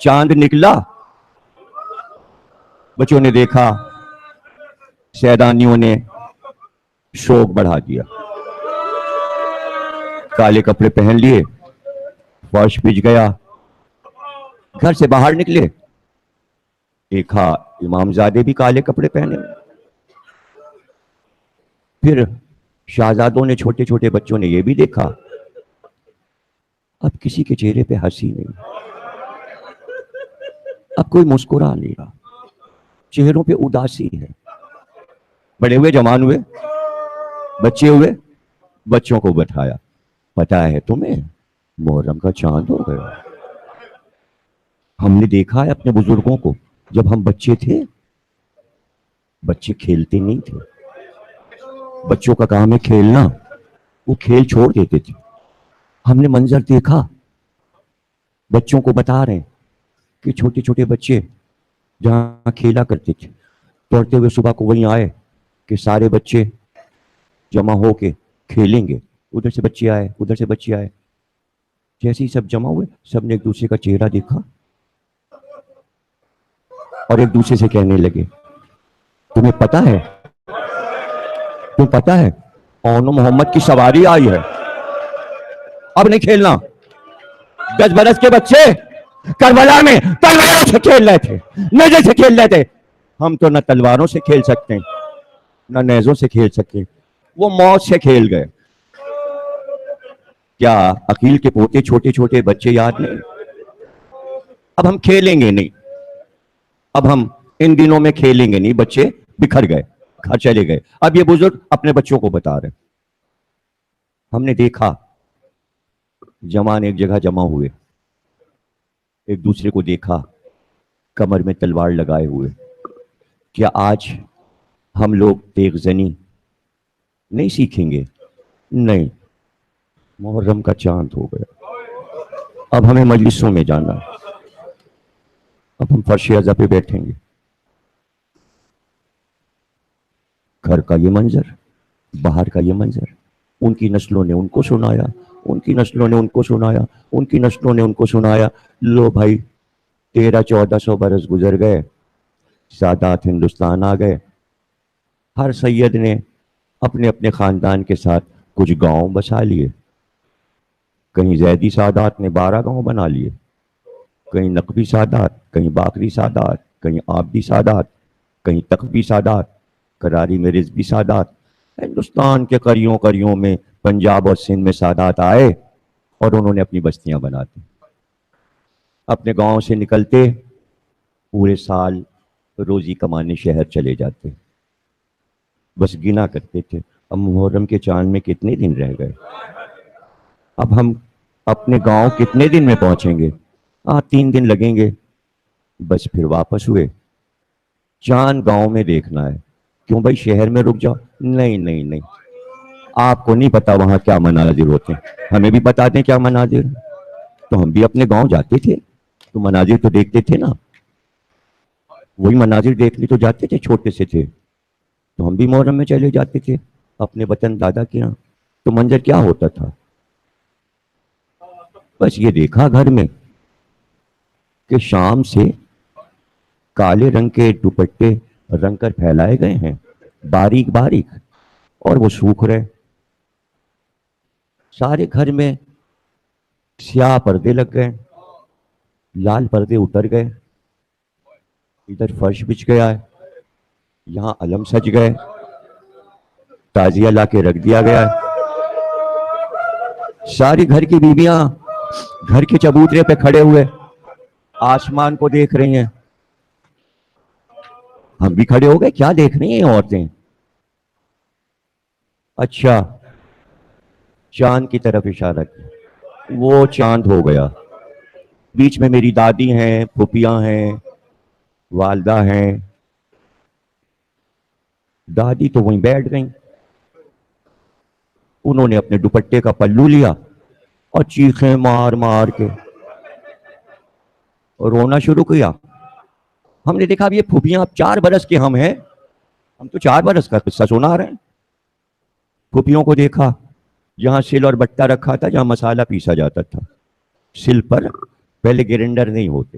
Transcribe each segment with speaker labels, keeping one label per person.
Speaker 1: چاند نکلا، بچوں نے دیکھا، سیدانیوں نے شوق بڑھا دیا، کالے کپڑے پہن لیے، فرش بچ گیا، گھر سے باہر نکلے، دیکھا امام زادے بھی کالے کپڑے پہنے، پھر شہزادوں نے، چھوٹے چھوٹے بچوں نے یہ بھی دیکھا، اب کسی کے چہرے پہ ہنسی نہیں، اب کوئی مسکرا نہیں رہا، چہروں پہ اداسی ہے۔ بڑے ہوئے، جوان ہوئے، بچے ہوئے، بچوں کو بٹھایا، پتا ہے تمہیں محرم کا چاند ہو گیا۔ ہم نے دیکھا ہے اپنے بزرگوں کو، جب ہم بچے تھے، بچے کھیلتے نہیں تھے، بچوں کا کام ہے کھیلنا، وہ کھیل چھوڑ دیتے تھے۔ ہم نے منظر دیکھا، بچوں کو بتا رہے ہیں کہ چھوٹے چھوٹے بچے جہاں کھیلا کرتے تھے، دوڑتے ہوئے صبح کو وہیں آئے کہ سارے بچے جمع ہو کے کھیلیں گے، ادھر سے بچے آئے، ادھر سے بچے آئے، جیسے ہی سب جمع ہوئے، سب نے ایک دوسرے کا چہرہ دیکھا اور ایک دوسرے سے کہنے لگے، تمہیں پتا ہے، تمہیں پتا ہے اون محمد کی سواری آئی ہے، اب نہیں کھیلنا۔ 10 برس کے بچے کربلا میں تلواروں سے کھیل رہے تھے، نیزے سے کھیل رہے تھے، ہم تو نہ تلواروں سے کھیل سکتے ہیں نہ نیزوں سے کھیل سکتے ہیں، وہ موت سے کھیل گئے۔ کیا عقیل کے پوتے چھوٹے چھوٹے بچے یاد نہیں؟ اب ہم کھیلیں گے نہیں، اب ہم ان دنوں میں کھیلیں گے نہیں، بچے بکھر گئے، گھر چلے گئے۔ اب یہ بزرگ اپنے بچوں کو بتا رہے، ہم نے دیکھا جوان ایک جگہ جمع ہوئے، ایک دوسرے کو دیکھا کمر میں تلوار لگائے ہوئے، کیا آج ہم لوگ تیغ زنی نہیں سیکھیں گے؟ نہیں، محرم کا چاند ہو گیا، اب ہمیں مجلسوں میں جانا ہے، اب ہم فرش ازا پہ بیٹھیں گے، گھر کا یہ منظر، باہر کا یہ منظر، ان کی نسلوں نے ان کو سنایا، ان کی نسلوں نے ان کو سنایا، ان کی نسلوں نے ان کو سنایا، لو بھائی 1300-1400 برس گزر گئے، سادات ہندوستان آ گئے، ہر سید نے اپنے اپنے خاندان کے ساتھ کچھ گاؤں بسا لیے، کہیں زیدی سادات نے 12 گاؤں بنا لیے، کہیں نقبی سادات، کہیں باقری سادات، کہیں آبدی سادات، کہیں تقوی سادات، کراری میں رضوی سادات، ہندوستان کے قریوں قریوں میں، پنجاب اور سندھ میں سادات آئے اور انہوں نے اپنی بستیاں بنا دی، اپنے گاؤں سے نکلتے پورے سال روزی کمانے شہر چلے جاتے، بس گنا کرتے تھے اب محرم کے چاند میں کتنے دن رہ گئے، اب ہم اپنے گاؤں کتنے دن میں پہنچیں گے؟ 3 دن لگیں گے، بس پھر واپس ہوئے، چاند گاؤں میں دیکھنا ہے، کیوں بھائی شہر میں رک جاؤ؟ نہیں نہیں نہیں، آپ کو نہیں پتا وہاں کیا مناظر ہوتے ہیں، ہمیں بھی بتا دیں کیا مناظر، تو ہم بھی اپنے گاؤں جاتے تھے تو مناظر تو دیکھتے تھے نا، وہی مناظر دیکھنے تو جاتے تھے، چھوٹے سے تھے تو ہم بھی محرم میں چلے جاتے تھے اپنے وطن دادا کے یہاں، تو منظر کیا ہوتا تھا؟ بس یہ دیکھا گھر میں کہ شام سے کالے رنگ کے دوپٹے رنگ کر پھیلائے گئے ہیں، باریک باریک، اور وہ سوکھ رہے، سارے گھر میں سیاہ پردے لگ گئے، لال پردے اتر گئے، ادھر فرش بچھ گیا ہے، یہاں علم سج گئے، تعزیہ لا کے رکھ دیا گیا ہے، ساری گھر کی بیویاں گھر کے چبوترے پہ کھڑے ہوئے آسمان کو دیکھ رہی ہیں، ہم بھی کھڑے ہو گئے، کیا دیکھ رہی ہیں عورتیں؟ اچھا، چاند کی طرف اشارہ کیا، وہ چاند ہو گیا، بیچ میں میری دادی ہیں، پھوپھیاں ہیں، والدہ ہیں، دادی تو وہیں بیٹھ گئیں، انہوں نے اپنے دوپٹے کا پلو لیا اور چیخیں مار مار کے رونا شروع کیا۔ ہم نے دیکھا اب یہ پھوپھیاں، اب 4 برس کے ہم ہیں، ہم تو 4 برس کا قصہ سنا رہے ہیں، پھوپھیوں کو دیکھا جہاں سل اور بٹا رکھا تھا، جہاں مسالہ پیسا جاتا تھا، سل پر، پہلے گرینڈر نہیں ہوتے،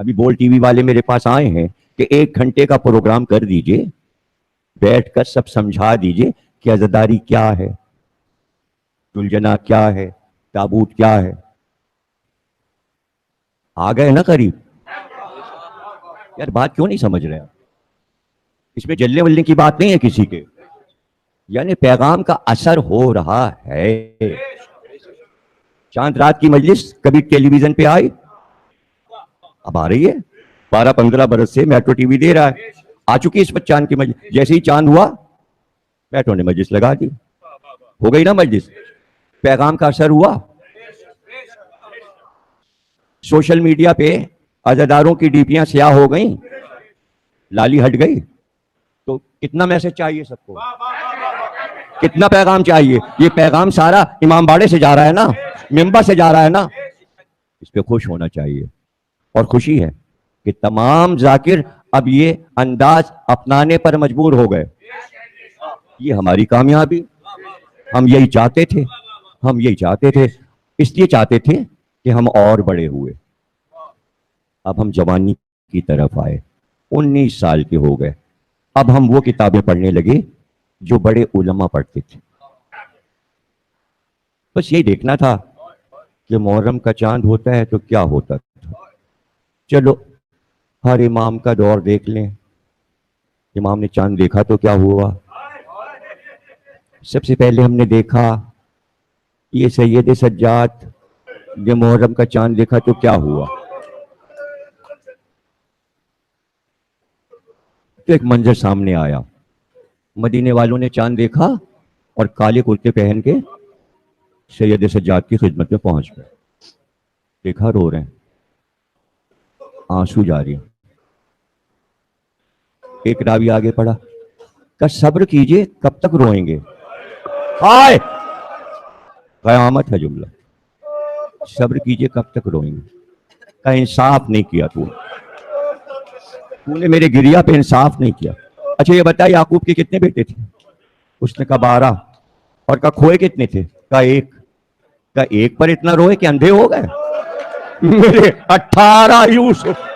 Speaker 1: ابھی بول ٹی وی والے میرے پاس آئے ہیں کہ 1 گھنٹے کا پروگرام کر دیجئے, بیٹھ کر سب سمجھا دیجئے کہ عزاداری کیا ہے, دلجنا کیا ہے, تابوت کیا ہے. آ گئے نا قریب؟ یار بات کیوں نہیں سمجھ رہے آپ؟ اس میں جلنے ولنے کی بات نہیں ہے کسی کے, یعنی پیغام کا اثر ہو رہا ہے. چاند رات کی مجلس کبھی ٹیلی ویژن پہ آئی؟ اب آ رہی ہے. 12-15 برس سے میٹرو ٹی وی دے رہا ہے. آ چکی ہے اس پر چاند کی مجلس. جیسے ہی چاند ہوا میٹرو نے مجلس لگا دی, ہو گئی نا مجلس. پیغام کا اثر ہوا. سوشل میڈیا پہ عزاداروں کی ڈیپیاں سیاہ ہو گئیں, لالی ہٹ گئی, تو کتنا میسج چاہیے سب کو, کتنا پیغام چاہیے؟ یہ پیغام سارا امام باڑے سے جا رہا ہے نا, ممبر سے جا رہا ہے نا. اس پہ خوش ہونا چاہیے, اور خوشی ہے کہ تمام ذاکر اب یہ انداز اپنانے پر مجبور ہو گئے. یہ ہماری کامیابی, ہم یہی چاہتے تھے, ہم یہی چاہتے تھے. اس لیے چاہتے تھے کہ ہم اور بڑے ہوئے. اب ہم جوانی کی طرف آئے, 19 سال کے ہو گئے. اب ہم وہ کتابیں پڑھنے لگے جو بڑے علماء پڑھتے تھے. بس یہی دیکھنا تھا کہ محرم کا چاند ہوتا ہے تو کیا ہوتا تھا. چلو ہر امام کا دور دیکھ لیں. امام نے چاند دیکھا تو کیا ہوا؟ سب سے پہلے ہم نے دیکھا یہ سید سجاد نے محرم کا چاند دیکھا تو کیا ہوا؟ تو ایک منظر سامنے آیا. مدینے والوں نے چاند دیکھا اور کالے کرتے پہن کے سید سجاد کی خدمت میں پہنچ گئے. دیکھا رو رہے ہیں, آنسو جاری. ایک راوی آگے پڑھا کہ صبر کیجئے کب تک روئیں گے. ہائے قیامت ہے جملہ. صبر کیجئے کب تک روئیں گے. کا انصاف نہیں کیا تو نے میرے گریا پہ انصاف نہیں کیا. اچھا یہ بتا یعقوب کے کتنے بیٹے تھے؟ اس نے کہا 12. اور کہا کھوئے کتنے تھے؟ کہا 1. کہا 1 پر اتنا روئے کہ اندھے ہو گئے. میرے 18 یوسف.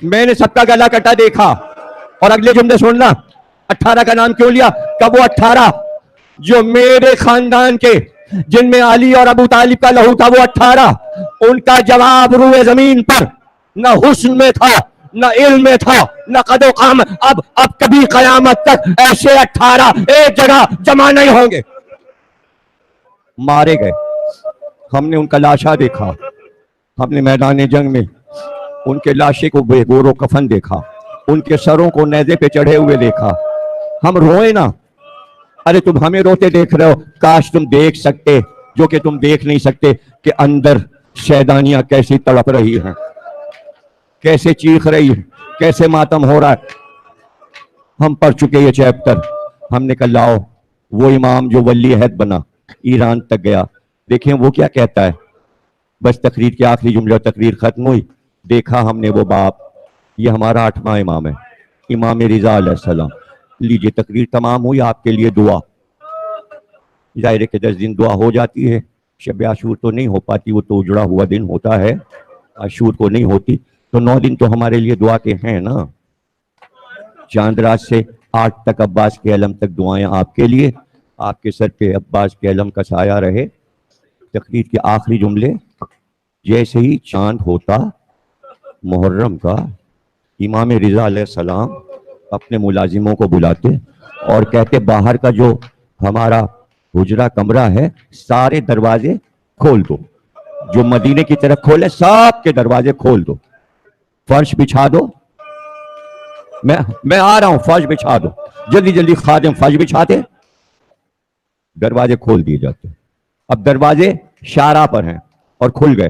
Speaker 1: میں نے سب کا گلا کٹا دیکھا. اور اگلے جملے سننا, 18 کا نام کیوں لیا؟ کب وہ 18 جو میرے خاندان کے, جن میں علی اور ابو طالب کا لہو تھا, وہ 18 ان کا جواب روئے زمین پر نہ حسن میں تھا, نہ علم میں تھا, نہ قد و قامت. اب کبھی قیامت تک ایسے 18 ایک جگہ جمع نہیں ہوں گے. مارے گئے. ہم نے ان کا لاشا دیکھا, ہم نے میدان جنگ میں ان کے لاشے کو بے گور و کفن دیکھا, ان کے سروں کو نیزے پہ چڑھے ہوئے دیکھا. ہم روئے نا. ارے تم ہمیں روتے دیکھ رہے ہو, کاش تم دیکھ سکتے جو کہ تم دیکھ نہیں سکتے, کہ اندر شیطانیاں کیسی تڑپ رہی ہیں, کیسے چیخ رہی ہے, کیسے ماتم ہو رہا ہے. ہم پڑھ چکے یہ چیپٹر. ہم نے کہا لاؤ وہ امام جو ولی عہد بنا, ایران تک گیا, دیکھیں وہ کیا کہتا ہے. بس تقریر کے آخری جملے, تقریر ختم ہوئی, دیکھا ہم نے وہ باپ. یہ ہمارا 8واں امام ہے, امام رضا علیہ السلام. لیجئے تقریر تمام ہوئی, آپ کے لیے دعا. ظاہر ہے کہ 10 دن دعا ہو جاتی ہے, شب عاشور تو نہیں ہو پاتی, وہ تو اجڑا ہوا دن ہوتا ہے, عاشور کو نہیں ہوتی. تو 9 دن تو ہمارے لیے دعا کے ہیں نا. چاند رات سے 8 تک عباس کے علم تک دعائیں آپ کے لیے. آپ کے سر پہ عباس کے علم کا سایہ رہے. تقریر کے آخری جملے, جیسے ہی چاند ہوتا محرم کا, امام رضا علیہ السلام اپنے ملازموں کو بلاتے اور کہتے باہر کا جو ہمارا حجرہ کمرہ ہے سارے دروازے کھول دو, جو مدینے کی طرف کھولے سب کے دروازے کھول دو, فرش بچھا دو. میں آ رہا ہوں, فرش بچھا دو. جلدی جلدی خادم فرش بچھاتے, دروازے کھول دیے جاتے. اب دروازے شارع پر ہیں اور کھل گئے,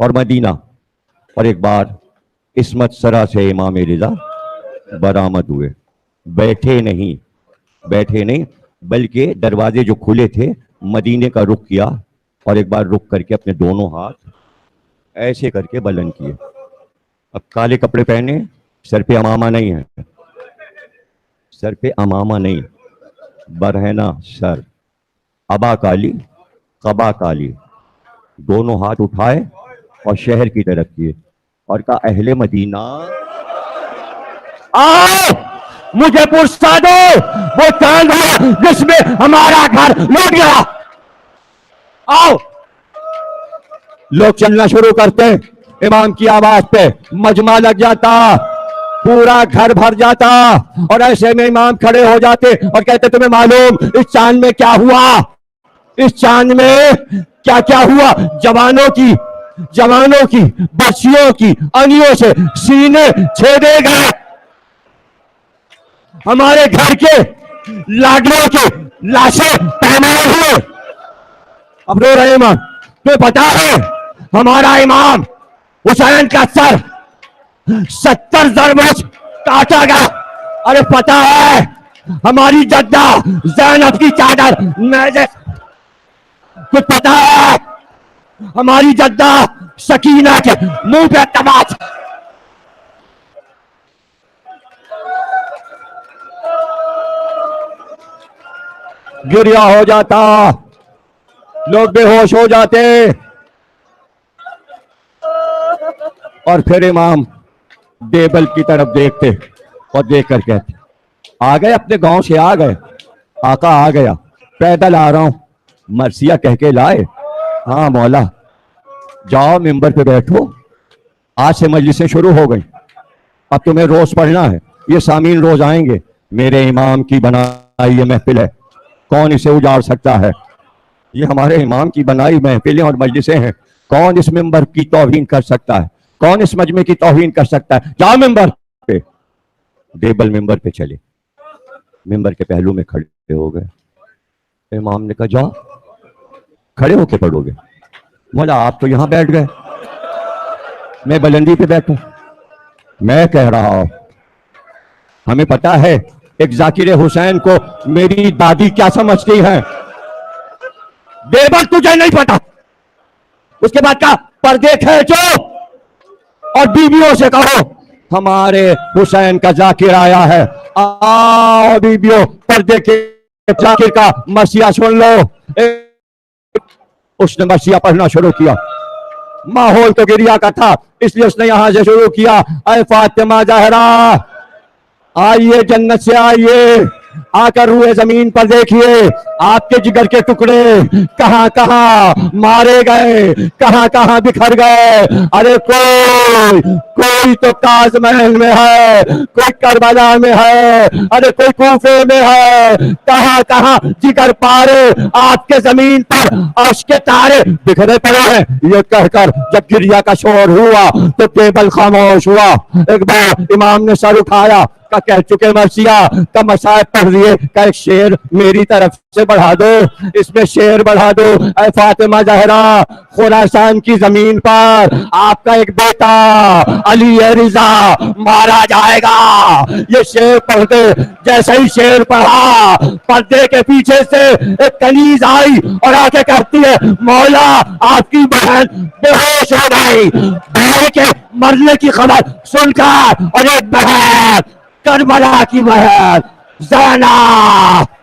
Speaker 1: اور مدینہ. اور ایک بار عصمت سرا سے امام رضا برآمد ہوئے. بیٹھے نہیں بلکہ دروازے جو کھلے تھے مدینے کا رخ کیا, اور ایک بار رخ کر کے اپنے دونوں ہاتھ ایسے کر کے بلند کیے. اب کالے کپڑے پہنے, سر پہ امامہ نہیں ہے, سر پہ امامہ نہیں, برہنہ سر, ابا کالی قبا کالی, دونوں ہاتھ اٹھائے اور شہر کی طرف کیے اور کہا اہل مدینہ آؤ مجھے پرسا دو وہ چاند ہے جس میں ہمارا گھر لوٹ گیا. آؤ لوگ چلنا شروع کرتے امام کی آواز پہ مجمع لگ جاتا پورا گھر بھر جاتا اور ایسے میں امام کھڑے ہو جاتے اور کہتے تمہیں معلوم اس چاند میں کیا ہوا اس چاند میں کیا کیا ہوا جوانوں کی بچیوں کی انگلیوں سے سینے چھیدے گئے ہمارے گھر کے لاڈلوں کے لاشیں پہنائے ہوئے اب رو رہے امام تمہیں پتا ہے ہمارا امام حسین کا سر 70 ضربوں سے کاٹا گیا ارے پتا ہے ہماری جدہ زینب کی چادر کچھ پتا ہے ہماری جدہ سکینہ کے منہ پہ تماچ گریا ہو جاتا لوگ بے ہوش ہو جاتے اور پھر امام ڈیبل کی طرف دیکھتے اور دیکھ کر کہتے آ گئے اپنے گاؤں سے آ گئے آقا آ گیا پیدل آ رہا ہوں مرثیہ کہہ کے لائے ہاں مولا جاؤ ممبر پہ بیٹھو آج سے مجلسیں شروع ہو گئی اب تمہیں روز پڑھنا ہے یہ سامعین روز آئیں گے میرے امام کی بنائی یہ محفل ہے کون اسے اجاڑ سکتا ہے یہ ہمارے امام کی بنائی محفلیں اور مجلسیں ہیں کون اس ممبر کی توہین کر سکتا ہے کون اس مجمع کی توہین کر سکتا ہے جاؤ ممبر پہ ڈیبل ممبر پہ چلے ممبر کے پہلو میں کھڑے ہو گئے امام نے کہا جاؤ کھڑے ہو کے پڑھو گے مولا آپ تو یہاں بیٹھ گئے میں بلندی پہ بیٹھوں میں کہہ رہا ہوں ہمیں پتا ہے ایک ذاکر حسین کو میری دادی کیا سمجھتی ہے ڈیبل تجھے نہیں پتا اس کے بعد کہا پردے کھینچو اور بیویوں سے کہو ہمارے حسین کا ذاکر آیا ہے آؤ بیویوں پردے کے ذاکر کا مرثیہ سن لو اس نے مرثیہ پڑھنا شروع کیا ماحول تو گریا کا تھا اس لیے اس نے یہاں سے شروع کیا اے فاطمہ زہرا آئیے جنت سے آئیے آ کر روئے زمین پر دیکھیے آپ کے جگر کے ٹکڑے کہاں کہاں مارے گئے کہاں کہاں بکھر گئے ارے کوئی تو تاج محل میں ہے کوئی کربلا میں ہے ارے کوئی کوفے میں ہے کہاں کہاں جگر پارے آپ کے زمین پر عرش کے تارے بکھرے پڑے ہیں یہ کہہ کر جب گریا کا شور ہوا تو ٹیبل خاموش ہوا ایک بار امام نے سر اٹھایا کا کہہ چکے مرثیہ کا مصائب پڑھ لیے کا ایک شعر میری طرف سے بڑھا دو اس میں شعر بڑھا دو اے فاطمہ زہرا خراسان کی زمین پر آپ کا ایک بیٹا علی رضا مارا جائے گا یہ شعر پڑھ دے جیسے ہی شعر پڑھا پردے کے پیچھے سے ایک کنیز آئی اور آ کے کہتی ہے مولا آپ کی بہن بے ہوش ہو گئی بہن کے مرنے کی خبر سن کر اور ایک بہن کربلا کی بہن زینب